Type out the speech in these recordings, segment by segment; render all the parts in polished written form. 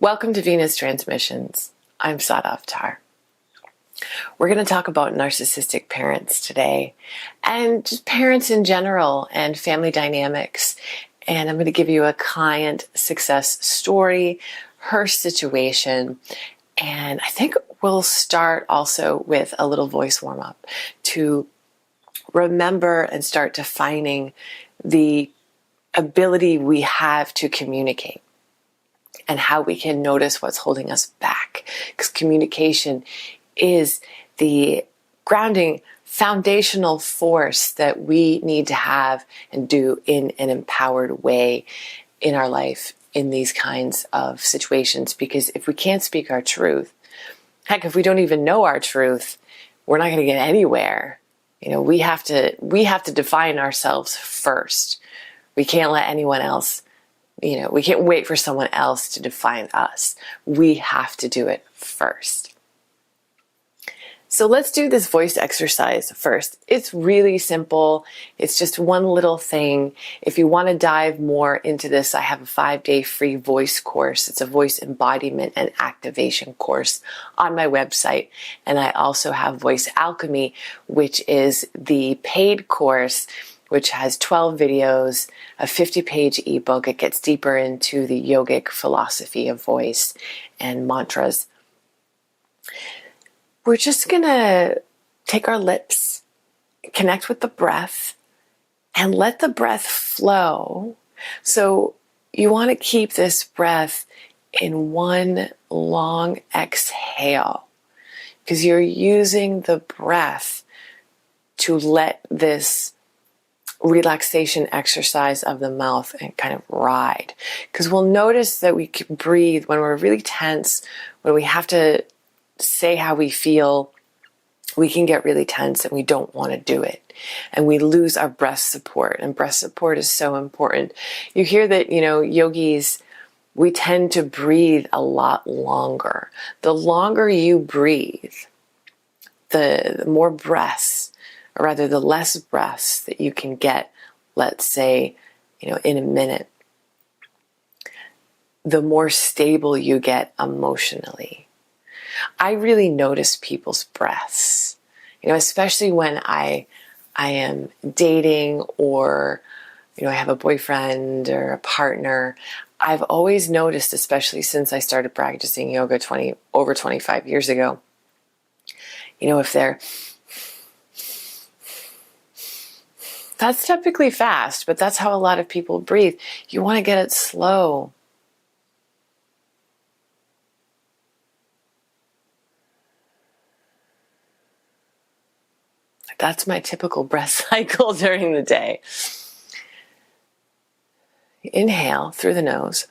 Welcome to Venus Transmissions. I'm Sadaf Tar. We're going to talk about narcissistic parents today and just parents in general and family dynamics. And I'm going to give you a client success story, her situation. And I think we'll start also with a little voice warm-up to remember and start defining the ability we have to communicate and how we can notice what's holding us back. Because communication is the grounding, foundational force that we need to have and do in an empowered way in our life in these kinds of situations. Because if we can't speak our truth, heck, if we don't even know our truth, we're not going to get anywhere. You know, we have to define ourselves first. We can't let anyone else, we can't wait for someone else to define us. We have to do it first. So let's do this voice exercise first. It's really simple. It's just one little thing. If you want to dive more into this, I have a 5-day free voice course. It's a voice embodiment and activation course on my website. And I also have Voice Alchemy, which is the paid course, which has 12 videos, a 50-page ebook. It gets deeper into the yogic philosophy of voice and mantras. We're just going to take our lips, connect with the breath, and let the breath flow. So you want to keep this breath in one long exhale because you're using the breath to let this relaxation exercise of the mouth and kind of ride. Because we'll notice that we can breathe when we're really tense, when we have to say how we feel, we can get really tense and we don't want to do it. And we lose our breath support. And breath support is so important. You hear that, yogis, we tend to breathe a lot longer. The longer you breathe, the more breaths, or rather the less breaths that you can get, let's say, in a minute, the more stable you get emotionally. I really notice people's breaths, especially when I am dating or, I have a boyfriend or a partner. I've always noticed, especially since I started practicing yoga over 25 years ago, if they're, that's typically fast, but that's how a lot of people breathe. You want to get it slow. That's my typical breath cycle during the day. Inhale through the nose.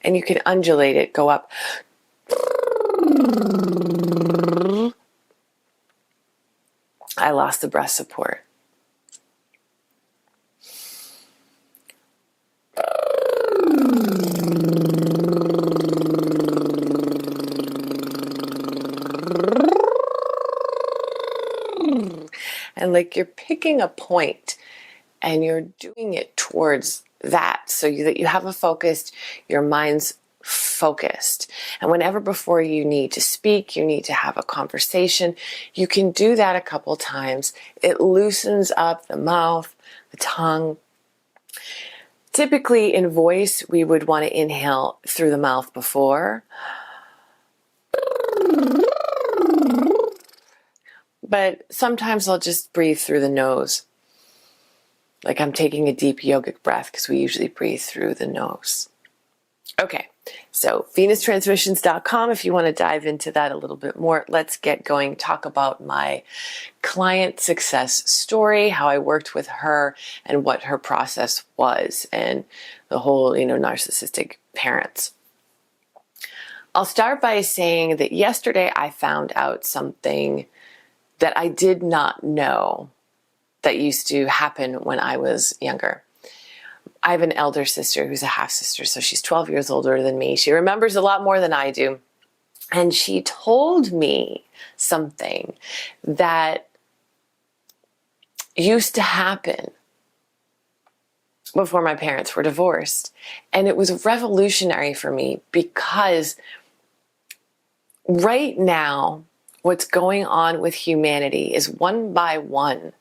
And you can undulate it, go up. I lost the breath support. And like you're picking a point and you're doing it towards that so that you have a focused, your mind's focused. And whenever before you need to speak, you need to have a conversation, you can do that a couple times. It loosens up the mouth, the tongue. Typically in voice, we would want to inhale through the mouth before. But sometimes I'll just breathe through the nose. Like I'm taking a deep yogic breath because we usually breathe through the nose. Okay, so venustransmissions.com if you want to dive into that a little bit more. Let's get going. Talk about my client success story, how I worked with her and what her process was and the whole, narcissistic parents. I'll start by saying that yesterday I found out something that I did not know that used to happen when I was younger. I have an elder sister who's a half sister, so she's 12 years older than me. She remembers a lot more than I do. And she told me something that used to happen before my parents were divorced. And it was revolutionary for me because right now, what's going on with humanity is one by one,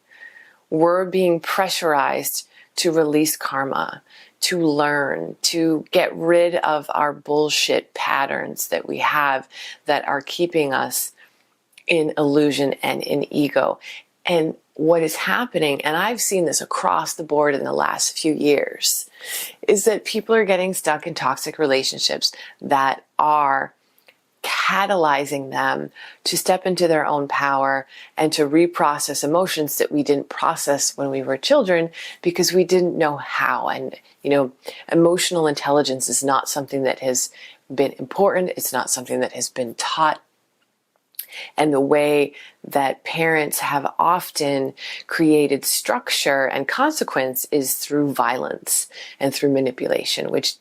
we're being pressurized to release karma, to learn, to get rid of our bullshit patterns that we have that are keeping us in illusion and in ego. And what is happening, and I've seen this across the board in the last few years, is that people are getting stuck in toxic relationships that are catalyzing them to step into their own power and to reprocess emotions that we didn't process when we were children because we didn't know how. And, emotional intelligence is not something that has been important. It's not something that has been taught. And the way that parents have often created structure and consequence is through violence and through manipulation, which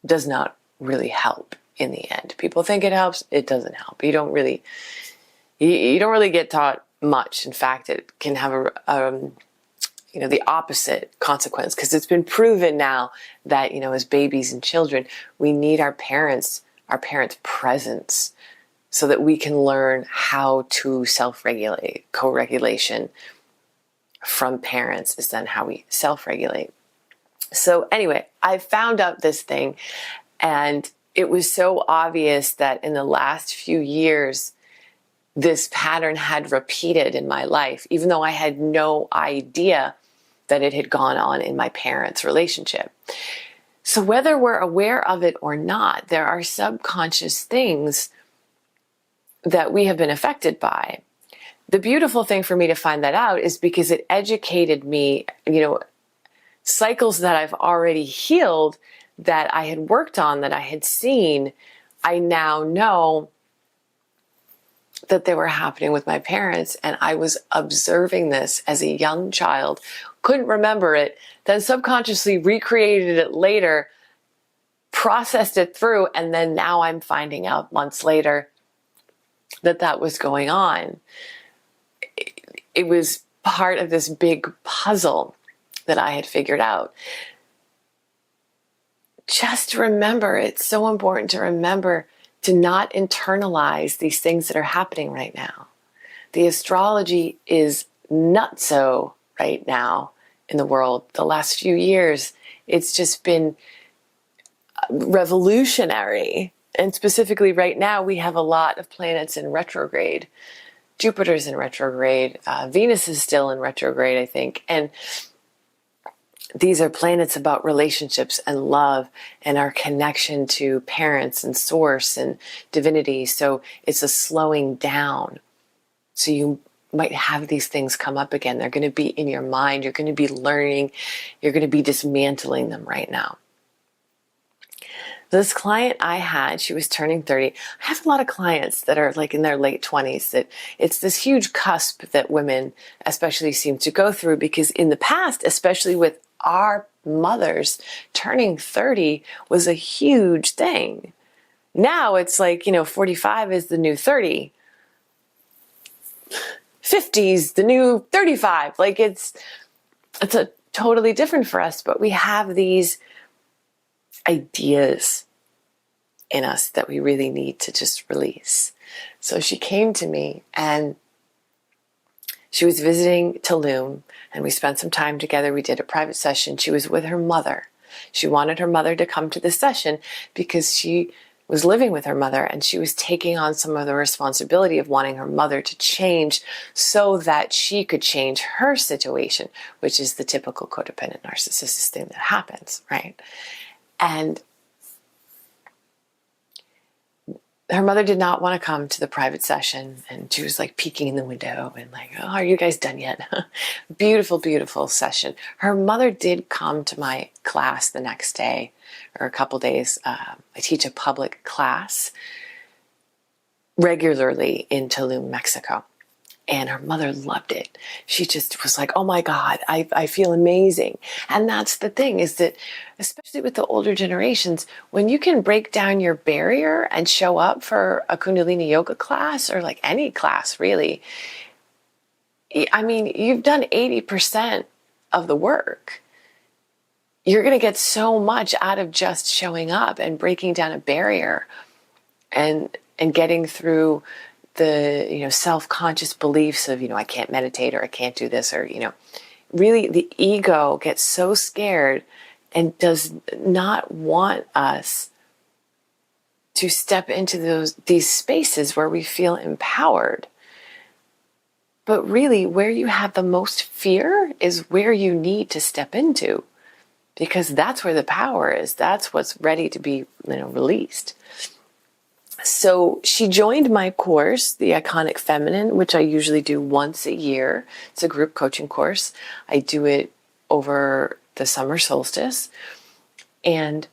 does not really help in the end. People think it helps. It doesn't help. You don't really get taught much. In fact, it can have the opposite consequence, because it's been proven now that, as babies and children, we need our parents' presence so that we can learn how to self-regulate. Co-regulation from parents is then how we self-regulate. So anyway, I found out this thing, and it was so obvious that in the last few years, this pattern had repeated in my life, even though I had no idea that it had gone on in my parents' relationship. So whether we're aware of it or not, there are subconscious things that we have been affected by. The beautiful thing for me to find that out is because it educated me, cycles that I've already healed, that I had worked on, that I had seen. I now know that they were happening with my parents, and I was observing this as a young child, couldn't remember it, then subconsciously recreated it later, processed it through, and then now I'm finding out months later that was going on. It was part of this big puzzle that I had figured out. Just remember, it's so important to remember to not internalize these things that are happening right now. The astrology is nutso right now in the world. The last few years, it's just been revolutionary. And specifically right now, we have a lot of planets in retrograde. Jupiter's in retrograde. Venus is still in retrograde, I think. And these are planets about relationships and love and our connection to parents and source and divinity. So it's a slowing down. So you might have these things come up again. They're going to be in your mind. You're going to be learning. You're going to be dismantling them right now. This client I had, she was turning 30. I have a lot of clients that are like in their late 20s, that it's this huge cusp that women especially seem to go through, because in the past, especially with our mothers, turning 30 was a huge thing. Now it's like, 45 is the new 30. 50's the new 35. Like it's a totally different for us, but we have these ideas in us that we really need to just release. So she came to me, and she was visiting Tulum, and we spent some time together. We did a private session. She was with her mother. She wanted her mother to come to the session because she was living with her mother, and she was taking on some of the responsibility of wanting her mother to change so that she could change her situation, which is the typical codependent narcissistic thing that happens, right? And her mother did not want to come to the private session, and she was like peeking in the window and like, oh, are you guys done yet? Beautiful, beautiful session. Her mother did come to my class the next day or a couple days. I teach a public class regularly in Tulum, Mexico. And her mother loved it. She just was like, oh my God, I feel amazing. And that's the thing, is that especially with the older generations, when you can break down your barrier and show up for a Kundalini yoga class, or like any class really, I mean, you've done 80% of the work. You're going to get so much out of just showing up and breaking down a barrier and getting through the, self-conscious beliefs of, I can't meditate, or I can't do this, or, really the ego gets so scared and does not want us to step into these spaces where we feel empowered. But really, where you have the most fear is where you need to step into, because that's where the power is. That's what's ready to be, released. So she joined my course, The Iconic Feminine, which I usually do once a year. It's a group coaching course. I do it over the summer solstice. And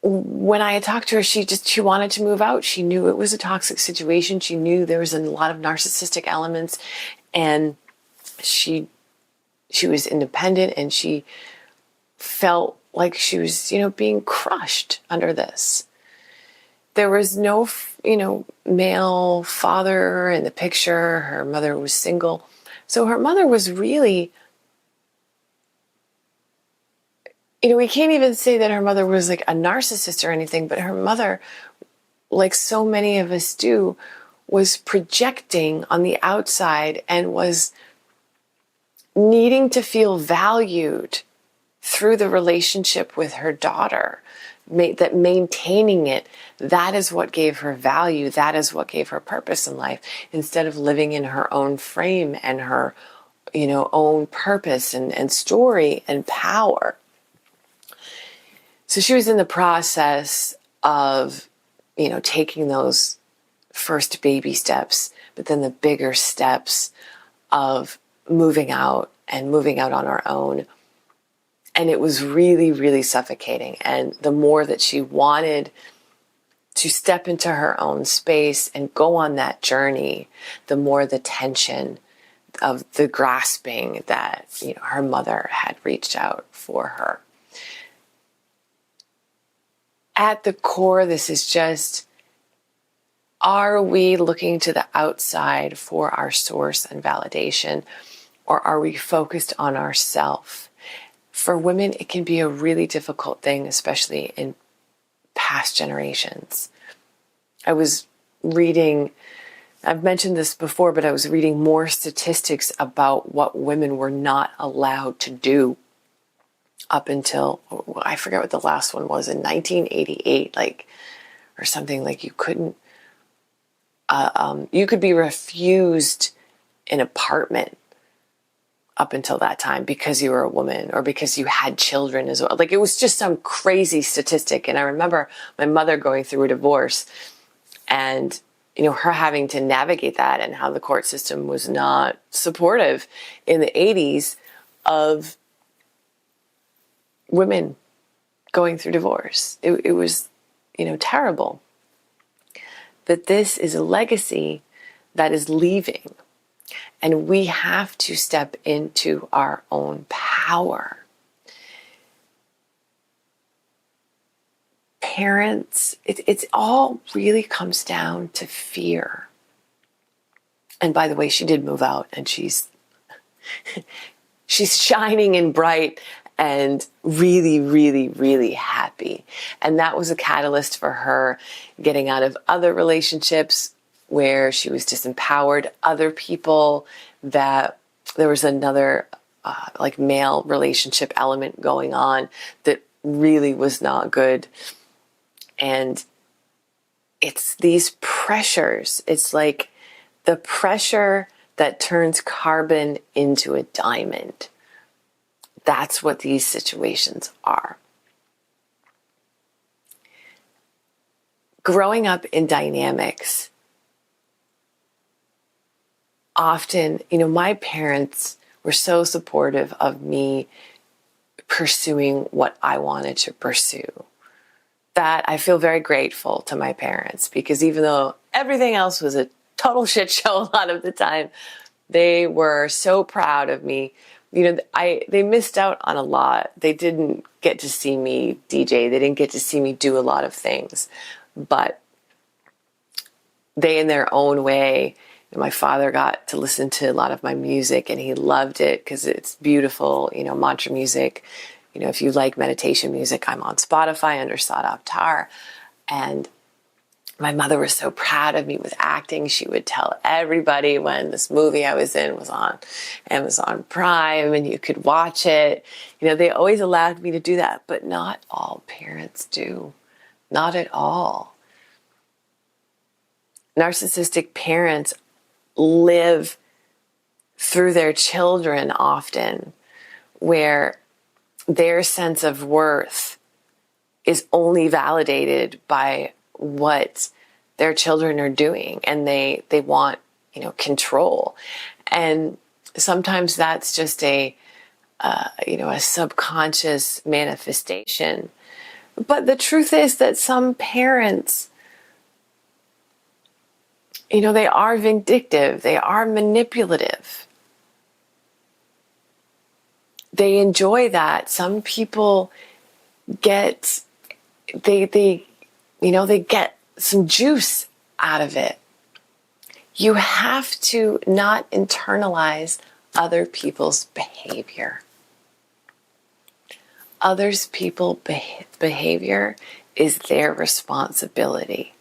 when I had talked to her, she wanted to move out. She knew it was a toxic situation. She knew there was a lot of narcissistic elements, and she was independent, and she felt like she was, being crushed under this. There was no, male father in the picture. Her mother was single. So her mother was really, we can't even say that her mother was like a narcissist or anything, but her mother, like so many of us do, was projecting on the outside and was needing to feel valued through the relationship with her daughter, that maintaining it, that is what gave her value, that is what gave her purpose in life, instead of living in her own frame and her, own purpose and story and power. So she was in the process of, taking those first baby steps, but then the bigger steps of moving out on her own. And it was really, really suffocating. And the more that she wanted to step into her own space and go on that journey, the more the tension of the grasping that, her mother had reached out for her. At the core, this is just, are we looking to the outside for our source and validation, or are we focused on ourselves? For women, it can be a really difficult thing, especially in past generations. I was reading, I've mentioned this before, but I was reading more statistics about what women were not allowed to do up until, I forget what the last one was, in 1988, or something. Like you couldn't, you could be refused an apartment up until that time because you were a woman, or because you had children as well. Like it was just some crazy statistic. And I remember my mother going through a divorce, and her having to navigate that, and how the court system was not supportive in the 80s of women going through divorce. It was, terrible. But this is a legacy that is leaving. And we have to step into our own power. Parents, it's all really comes down to fear. And by the way, she did move out, and she's shining and bright and really, really, really happy. And that was a catalyst for her getting out of other relationships where she was disempowered, other people that there was another male relationship element going on that really was not good. And it's these pressures. It's like the pressure that turns carbon into a diamond. That's what these situations are. Growing up in dynamics, often, my parents were so supportive of me pursuing what I wanted to pursue that I feel very grateful to my parents, because even though everything else was a total shit show a lot of the time. They were so proud of me. They missed out on a lot. They didn't get to see me DJ. They didn't get to see me do a lot of things. But they, in their own way, my father got to listen to a lot of my music, and he loved it because it's beautiful, mantra music. If you like meditation music, I'm on Spotify under Sadaf Tar. And my mother was so proud of me with acting. She would tell everybody when this movie I was in was on Amazon Prime and you could watch it. They always allowed me to do that, but not all parents do. Not at all. Narcissistic parents live through their children often, where their sense of worth is only validated by what their children are doing, and they want control. And sometimes that's just a subconscious manifestation. But the truth is that some parents, they are vindictive, they are manipulative. They enjoy that. Some people get they get some juice out of it. You have to not internalize other people's behavior. Others people's behavior is their responsibility.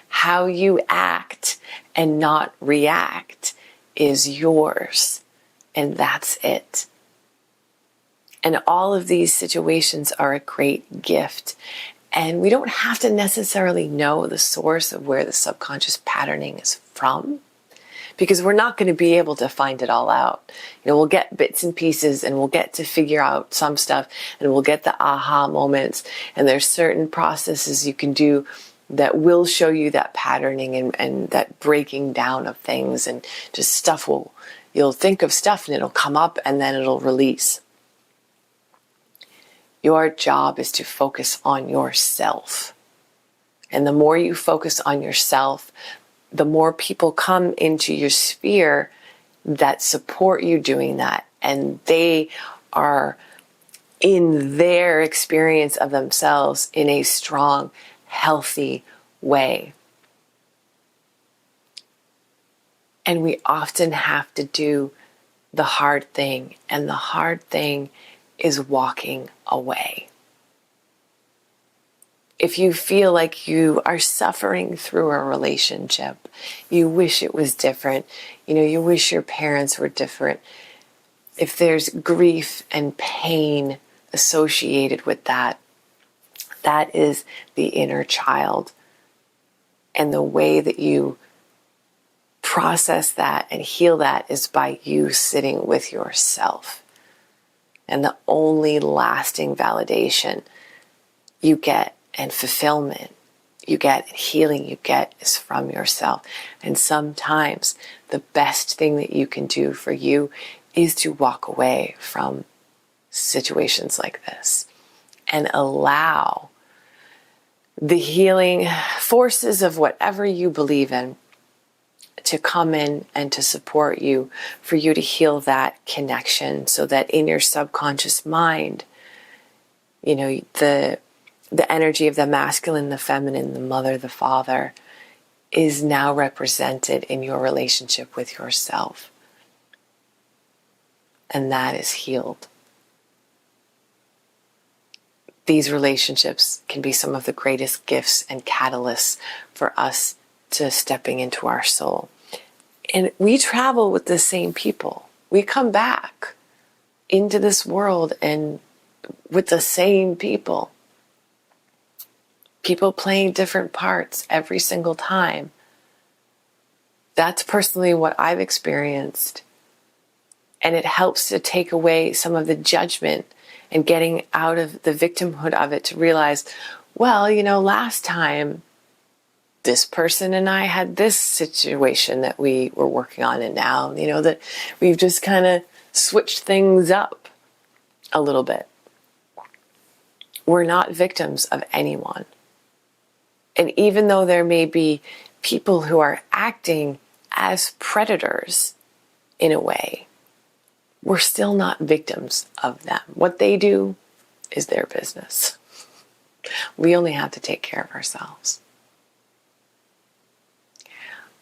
How you act and not react is yours, and that's it. And all of these situations are a great gift. And we don't have to necessarily know the source of where the subconscious patterning is from, because we're not going to be able to find it all out. We'll get bits and pieces, and we'll get to figure out some stuff, and we'll get the aha moments. And there's certain processes you can do that will show you that patterning and that breaking down of things, and just stuff you'll think of stuff and it'll come up and then it'll release. Your job is to focus on yourself. And the more you focus on yourself, the more people come into your sphere that support you doing that. And they are in their experience of themselves in a strong, healthy way. And we often have to do the hard thing. And the hard thing is walking away. If you feel like you are suffering through a relationship, you wish it was different, you wish your parents were different. If there's grief and pain associated with that, that is the inner child. And the way that you process that and heal that is by you sitting with yourself. And the only lasting validation you get and fulfillment you get and healing you get is from yourself. And sometimes the best thing that you can do for you is to walk away from situations like this and allow the healing forces of whatever you believe in to come in and to support you, for you to heal that connection, so that in your subconscious mind, the energy of the masculine, the feminine, the mother, the father is now represented in your relationship with yourself. And that is healed. These relationships can be some of the greatest gifts and catalysts for us to stepping into our soul. And we travel with the same people. We come back into this world and with the same people. People playing different parts every single time. That's personally what I've experienced. And it helps to take away some of the judgment and getting out of the victimhood of it, to realize, well, last time this person and I had this situation that we were working on, and now, that we've just kind of switched things up a little bit. We're not victims of anyone. And even though there may be people who are acting as predators in a way, we're still not victims of them. What they do is their business. We only have to take care of ourselves.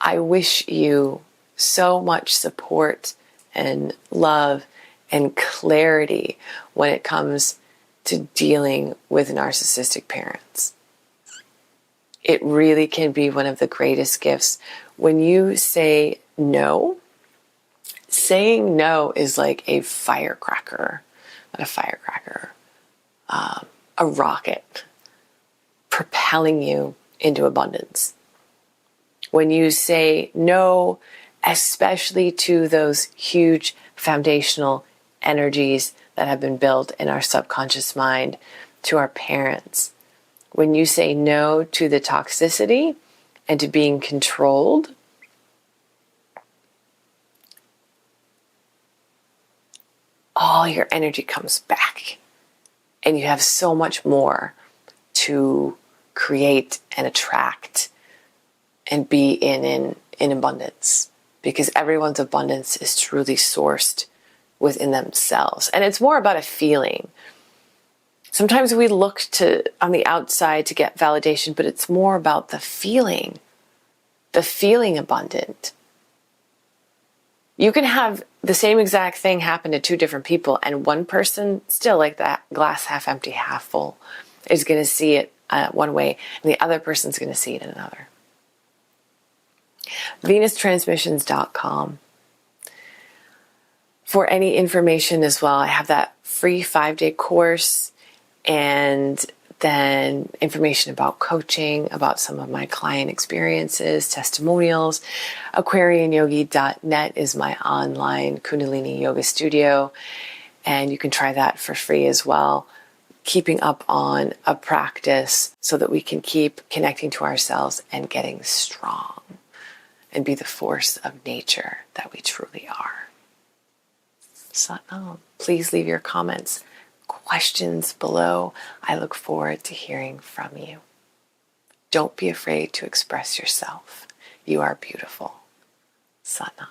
I wish you so much support and love and clarity when it comes to dealing with narcissistic parents. It really can be one of the greatest gifts. When you say no, saying no is like a firecracker, not a firecracker, a rocket propelling you into abundance. When you say no, especially to those huge foundational energies that have been built in our subconscious mind, to our parents, when you say no to the toxicity and to being controlled, all your energy comes back. And you have so much more to create and attract and be in abundance. Because everyone's abundance is truly sourced within themselves. And it's more about a feeling. Sometimes we look to on the outside to get validation, but it's more about the feeling abundant. You can have the same exact thing happen to two different people, and one person, still like that glass half empty, half full, is going to see it one way, and the other person's going to see it in another. VenusTransmissions.com. For any information as well, I have that free 5-day course, and then information about coaching, about some of my client experiences, testimonials. AquarianYogi.net is my online Kundalini yoga studio, and you can try that for free as well. Keeping up on a practice so that we can keep connecting to ourselves and getting strong and be the force of nature that we truly are. Satnam. Please leave your comments, questions below. I look forward to hearing from you. Don't be afraid to express yourself. You are beautiful. Satnam.